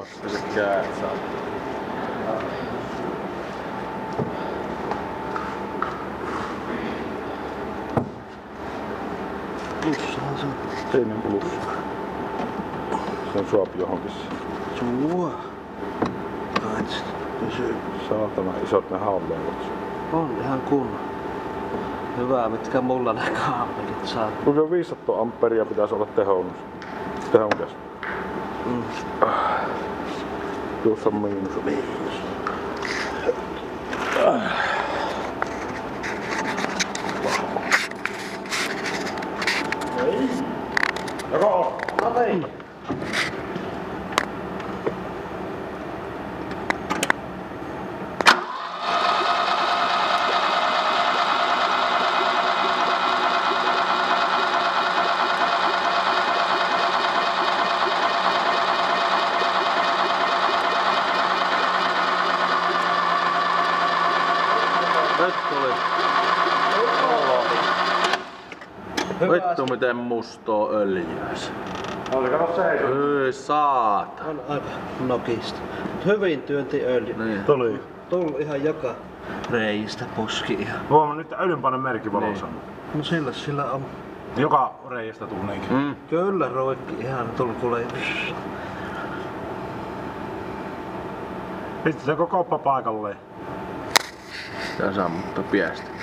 ulos. Ja sit käät saa. Plussahan se on. Siinä on plussa. Se on suopi johonkin. Sua. Kaitsit. Pysyy. Saatana isot ne hauleivot. On ihan kunnon. Hyvä, mitkä mulla ne kaapelit saa. Kuinka 500 amperia pitäisi olla tehokas? Tuossa on miinus. Joko? No niin. Nyt tuli. Vittu miten mustoo öljyä se. Oli kato seisoo. Ei saata. On aika nokista. Hyvin työnti öljy. Niin. Tuli. Tullut ihan joka reistä puski ihan. Huomaa nyt öljynpainen merkki valossa. No sillä on. Joka reiästä tunneenkin. Kyllä roikki ihan tulkulee. Pistetäänkö koppa paikalleen? Tää sammuttaa piästä.